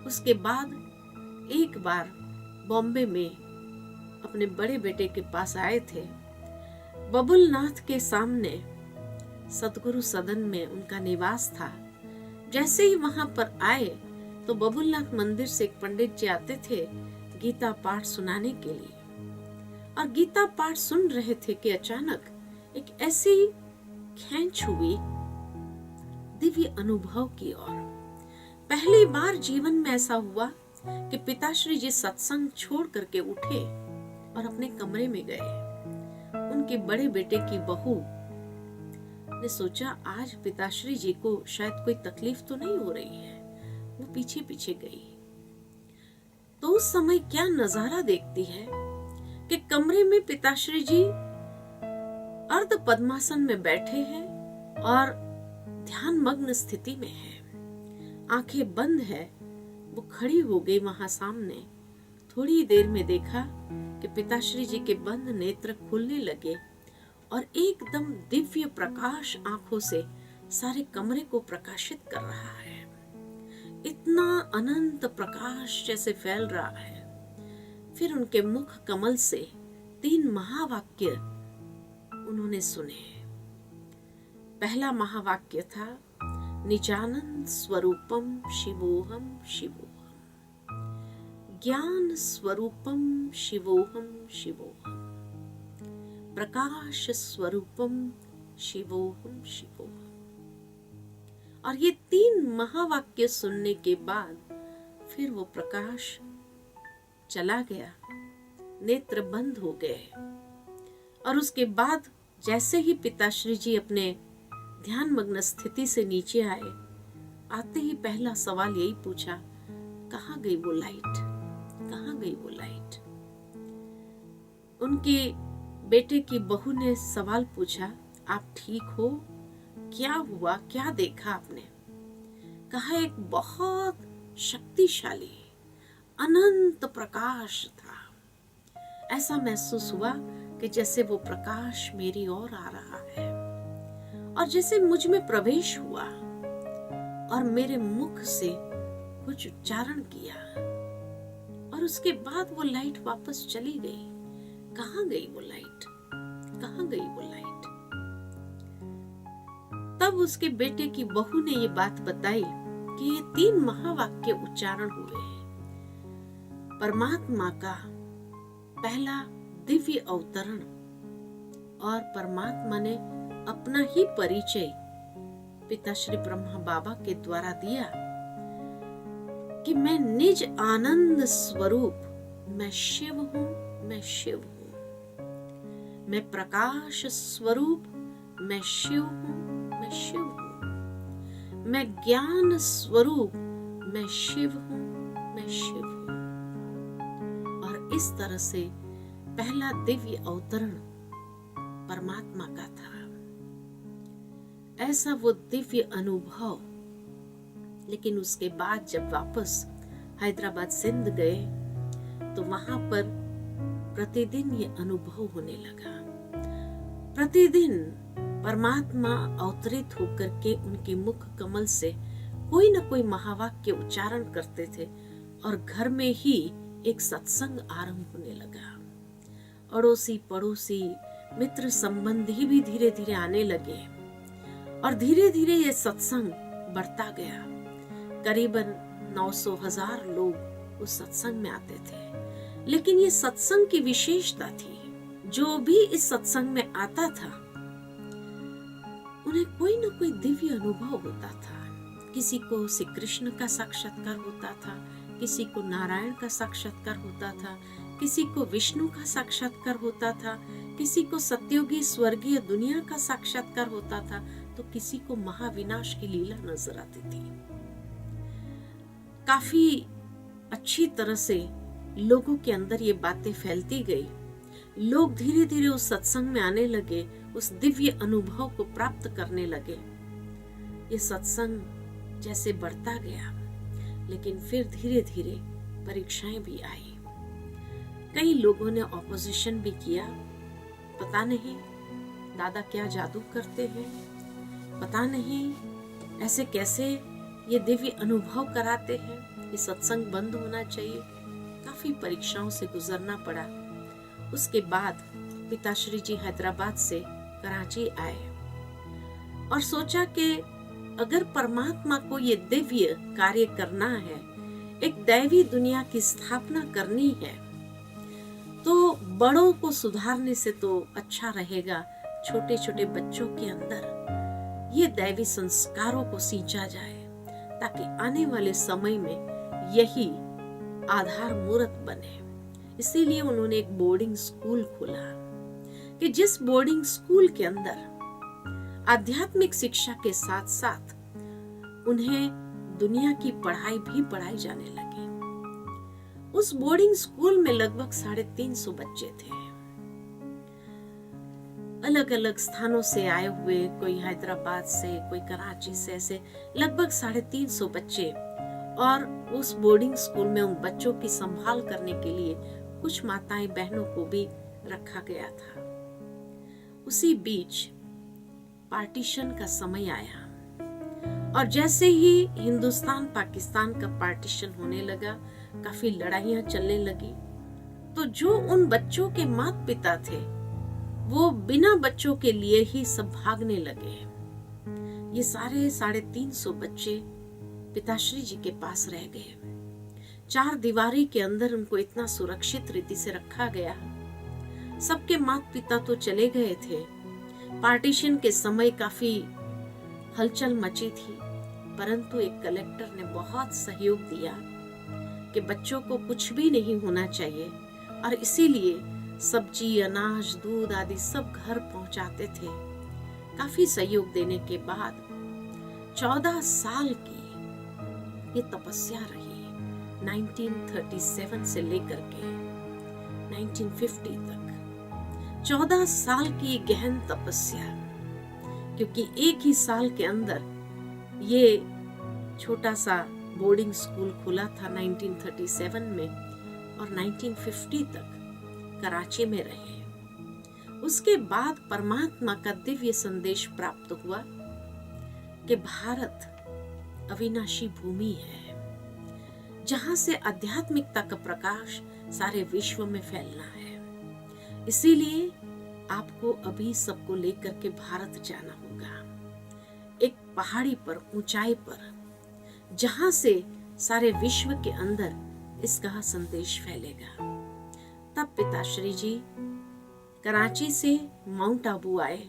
उसके बाद एक बार बॉम्बे में अपने बड़े बेटे के पास आए थे। बबुलनाथ के सामने सतगुरु सदन में उनका निवास था। जैसे ही वहां पर आए तो बबुलनाथ मंदिर से एक पंडित जी आते थे गीता पाठ सुनाने के लिए, और गीता पाठ सुन रहे थे कि अचानक एक ऐसी खींच हुई दिव्य अनुभव की ओर। पहली बार जीवन में ऐसा हुआ कि पिताश्री जी सत्संग छोड़ करके उठे और अपने कमरे में गए। उनके बड़े बेटे की बहू ने सोचा आज पिताश्री जी को शायद कोई तकलीफ तो नहीं हो रही है, वो पीछे पीछे गई। तो उस समय क्या नजारा देखती है कि कमरे में पिताश्री जी अर्ध पद्मासन में बैठे हैं और ध्यान मग्न स्थिति में है, आंखें बंद है। वो खड़ी हो गई वहां सामने। थोड़ी देर में देखा कि पिताश्री जी के बंद नेत्र खुलने लगे और एकदम दिव्य प्रकाश आंखों से सारे कमरे को प्रकाशित कर रहा है। इतना अनंत प्रकाश जैसे फैल रहा है। फिर उनके मुख कमल से 3 महावाक्य उन्होंने सुने। पहला महावाक्य था निजानंद स्वरूपम शिवोहम शिवोहम, ज्ञान स्वरूपम शिवोहम शिवोहम, प्रकाश स्वरूपम शिवोहम शिवोहम। और ये 3 महावाक्य सुनने के बाद फिर वो प्रकाश चला गया, नेत्र बंद हो गए। और उसके बाद जैसे ही पिताश्री जी अपने ध्यान मग्न स्थिति से नीचे आए, आते ही पहला सवाल यही पूछा, कहाँ गई वो लाइट, कहाँ गई वो लाइट। उनके बेटे की बहू ने सवाल पूछा, आप ठीक हो, क्या हुआ, क्या देखा आपने। कहा एक बहुत शक्तिशाली अनंत प्रकाश था। ऐसा महसूस हुआ कि जैसे वो प्रकाश मेरी ओर आ रहा है और जैसे मुझ में प्रवेश हुआ और मेरे मुख से कुछ उच्चारण किया, और उसके बाद वो लाइट वापस चली गई। कहाँ गई वो लाइट, कहाँ गई वो लाइट। तब उसके बेटे की बहू ने ये बात बताई कि ये 3 महावाक्य उच्चारण हुए हैं। परमात्मा का पहला दिव्य अवतरण, और परमात्मा ने अपना ही परिचय पिताश्री ब्रह्मा बाबा के द्वारा दिया कि मैं निज आनंद स्वरूप, मैं शिव हूं, मैं शिव हूं। मैं प्रकाश स्वरूप, मैं शिव हूं, मैं शिव हूं। मैं ज्ञान स्वरूप, मैं शिव हूं, मैं शिव हूं। और इस तरह से पहला दिव्य अवतरण परमात्मा का था। ऐसा वो दिव्य अनुभव। लेकिन उसके बाद जब वापस हैदराबाद सिंध गए तो वहां पर प्रतिदिन ये अनुभव होने लगा। प्रतिदिन परमात्मा अवतरित होकर के उनके मुख कमल से कोई न कोई महावाक्य उच्चारण करते थे और घर में ही एक सत्संग आरंभ होने लगा। अड़ोसी पड़ोसी मित्र संबंधी भी धीरे धीरे आने लगे और धीरे धीरे ये सत्संग बढ़ता गया। करीबन 900,000 लोग उस सत्संग में आते थे। लेकिन ये सत्संग की विशेषता थी, जो भी इस सत्संग में आता था उन्हें कोई न कोई दिव्य अनुभव होता था। किसी को श्री कृष्ण का साक्षात्कार होता था, किसी को नारायण का साक्षात्कार होता था, किसी को विष्णु का साक्षात्कार होता था, किसी को सत्योगी स्वर्गीय दुनिया का साक्षात्कार होता था, तो किसी को महाविनाश की लीला नजर आती थी। काफी अच्छी तरह से लोगों के अंदर ये बातें फैलती गई। लोग धीरे धीरे उस सत्संग में आने लगे, उस दिव्य अनुभव को प्राप्त करने लगे। ये सत्संग जैसे बढ़ता गया, लेकिन फिर धीरे धीरे परीक्षाएं भी आई। कई लोगों ने ऑपोजिशन भी किया। पता नहीं दादा क्या जादू करते हैं, पता नहीं ऐसे कैसे ये दिव्य अनुभव कराते हैं, कि सत्संग बंद होना चाहिए। काफी परीक्षाओं से गुजरना पड़ा। उसके बाद पिताश्री जी हैदराबाद से कराची आए और सोचा कि अगर परमात्मा को ये दिव्य कार्य करना है, एक दैवी दुनिया की स्थापना करनी है, तो बड़ों को सुधारने से तो अच्छा रहेगा छोटे छोटे बच्चों के अंदर ये दैवी संस्कारों को सींचा जाए, ताकि आने वाले समय में यही आधार मूर्त बने। इसीलिए उन्होंने एक बोर्डिंग स्कूल खोला कि जिस बोर्डिंग स्कूल के अंदर आध्यात्मिक शिक्षा के साथ साथ उन्हें दुनिया की पढ़ाई भी पढ़ाई जाने लगी। उस बोर्डिंग स्कूल में लगभग 350 बच्चे थे, अलग अलग स्थानों से आए हुए, कोई हैदराबाद से, कोई कराची से, ऐसे लगभग 350 बच्चे। और उस बोर्डिंग स्कूल में उन बच्चों की संभाल करने के लिए कुछ माताएं बहनों को भी रखा गया था। उसी बीच पार्टीशन का समय आया और जैसे ही हिंदुस्तान पाकिस्तान का पार्टीशन होने लगा, काफी लड़ाइयां चलने लगी, तो जो उन बच्चों के माता पिता थे वो बिना बच्चों के लिए ही सब भागने लगे। ये 350 बच्चे पिताश्री जी के पास रह गए। 4 दीवारी के अंदर उनको इतना सुरक्षित रीति से रखा गया। सबके माता पिता तो चले गए थे। पार्टीशन के समय काफी हलचल मची थी, परंतु एक कलेक्टर ने बहुत सहयोग दिया कि बच्चों को कुछ भी नहीं होना चाहिए, और इसीलिए सब्जी, अनाज, दूध आदि सब घर पहुंचाते थे। काफी सहयोग देने के बाद 14 साल की ये तपस्या रही, 1937 से लेकर के 1950 तक 14 साल की गहन तपस्या, क्योंकि एक ही साल के अंदर ये छोटा सा बोर्डिंग स्कूल खुला था 1937 में, और 1950 तक कराची में रहे। उसके बाद परमात्मा का दिव्य संदेश प्राप्त हुआ कि भारत अविनाशी भूमि है, जहां से आध्यात्मिकता का प्रकाश सारे विश्व में फैलना है। इसीलिए आपको अभी सबको लेकर के भारत जाना होगा, एक पहाड़ी पर, ऊंचाई पर, जहां से सारे विश्व के अंदर इसका संदेश फैलेगा। तब पिताश्री जी कराची से माउंट आबू आए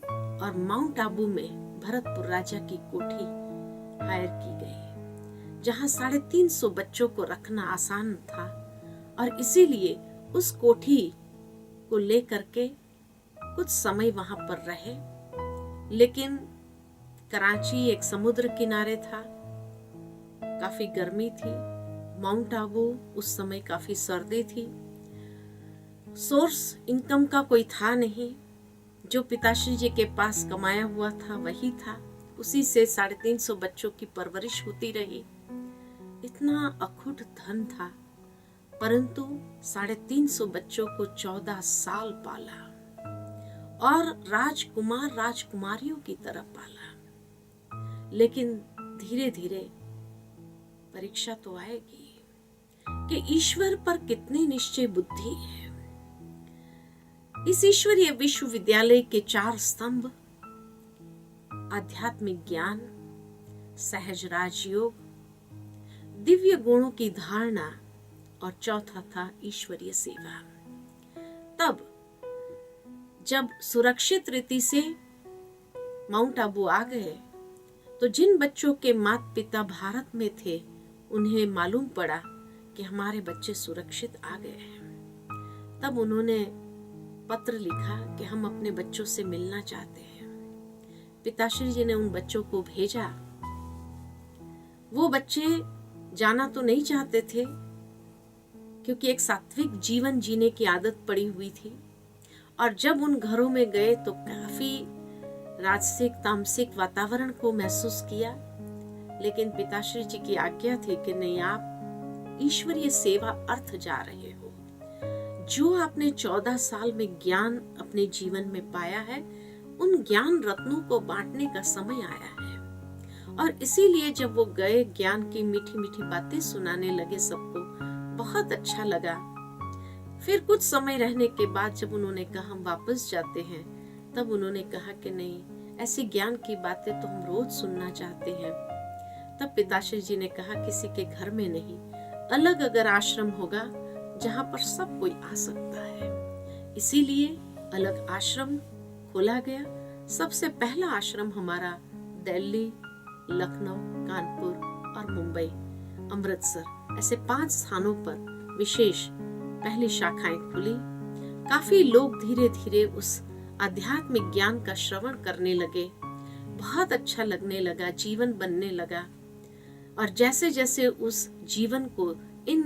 और माउंट आबू में भरतपुर राजा की कोठी हायर की गई, जहां 350 बच्चों को रखना आसान था, और इसीलिए उस कोठी को लेकर के कुछ समय वहां पर रहे। लेकिन कराची एक समुद्र किनारे था, काफी गर्मी थी। माउंट आबू उस समय काफी सर्दी थी। सोर्स इनकम का कोई था नहीं। जो पिताश्री जी के पास कमाया हुआ था वही था, उसी से 350 बच्चों की परवरिश होती रही। इतना अखुट धन था, परंतु 350 बच्चों को 14 साल पाला और राजकुमार राजकुमारियों की तरह पाला। लेकिन धीरे धीरे परीक्षा तो आएगी कि ईश्वर पर कितनी निश्चय बुद्धि है। इस ईश्वरीय विश्वविद्यालय के 4 स्तंभ, आध्यात्मिक ज्ञान, सहज राजयोग, दिव्य गुणों की धारणा, और चौथा था ईश्वरीय सेवा। तब जब सुरक्षित रीति से माउंट आबू आ गए, तो जिन बच्चों के माता पिता भारत में थे उन्हें मालूम पड़ा कि हमारे बच्चे सुरक्षित आ गए हैं। तब उन्होंने पत्र लिखा कि हम अपने बच्चों से मिलना चाहते हैं। पिताश्री जी ने उन बच्चों को भेजा। वो बच्चे जाना तो नहीं चाहते थे, क्योंकि एक सात्विक जीवन जीने की आदत पड़ी हुई थी, और जब उन घरों में गए तो काफी राजसिक तामसिक वातावरण को महसूस किया। लेकिन पिताश्री जी की आज्ञा थी कि नहीं, आप ईश्वरीय सेवा अर्थ जा रहे हो। जो आपने 14 साल में ज्ञान अपने जीवन में पाया है, उन ज्ञान रत्नों को बांटने का समय आया है। और इसीलिए जब वो गए, ज्ञान की मीठी मीठी बातें सुनाने लगे सबको, बहुत अच्छा लगा। फिर कुछ समय रहने के बाद जब उन्होंने कहा हम वापस जाते हैं, तब उन्होंने कहा कि नहीं, ऐसी ज्ञान की बातें तो हम रोज सुनना चाहते हैं। तब पिताश्री जी ने कहा किसी के घर में नहीं, अलग अगर आश्रम होगा जहाँ पर सब कोई आ सकता है, इसीलिए अलग आश्रम खोला गया। सबसे पहला आश्रम हमारा दिल्ली, लखनऊ, कानपुर और मुंबई, अमृतसर, ऐसे 5 स्थानों पर विशेष पहली शाखाएं खुली। काफी लोग धीरे धीरे उस आध्यात्मिक ज्ञान का श्रवण करने लगे, बहुत अच्छा लगने लगा, जीवन बनने लगा। और जैसे जैसे उस जीवन को इन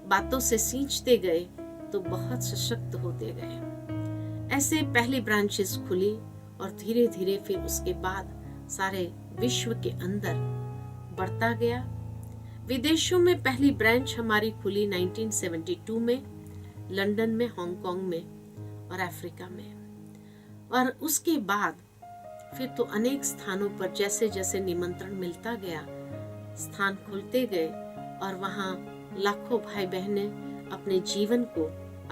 बातों से सींचते गए तो बहुत सशक्त होते गए। ऐसे पहली ब्रांचेस खुली और धीरे धीरे फिर उसके बाद सारे विश्व के अंदर बढ़ता गया। विदेशों में पहली ब्रांच हमारी खुली 1972 में, लंदन में, हांगकांग में और अफ्रीका में। और उसके बाद फिर तो अनेक स्थानों पर जैसे जैसे निमंत्रण मिलता गया, स्थान खुलते गए और वहाँ लाखों भाई बहनें अपने जीवन को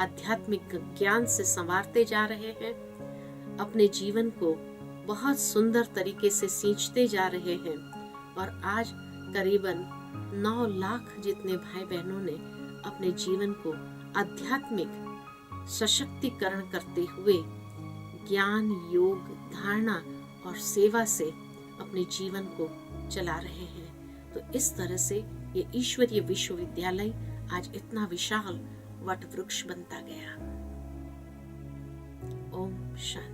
आध्यात्मिक ज्ञान से संवारते जा रहे हैं, अपने जीवन को बहुत सुंदर तरीके से सींचते जा रहे हैं। और आज करीबन 9 लाख जितने भाई बहनों ने अपने जीवन को आध्यात्मिक सशक्तिकरण करते हुए ज्ञान, योग, धारणा और सेवा से अपने जीवन को चला रहे हैं। तो इस तरह से ये ईश्वरीय विश्वविद्यालय आज इतना विशाल वट वृक्ष बनता गया। ओम शांति।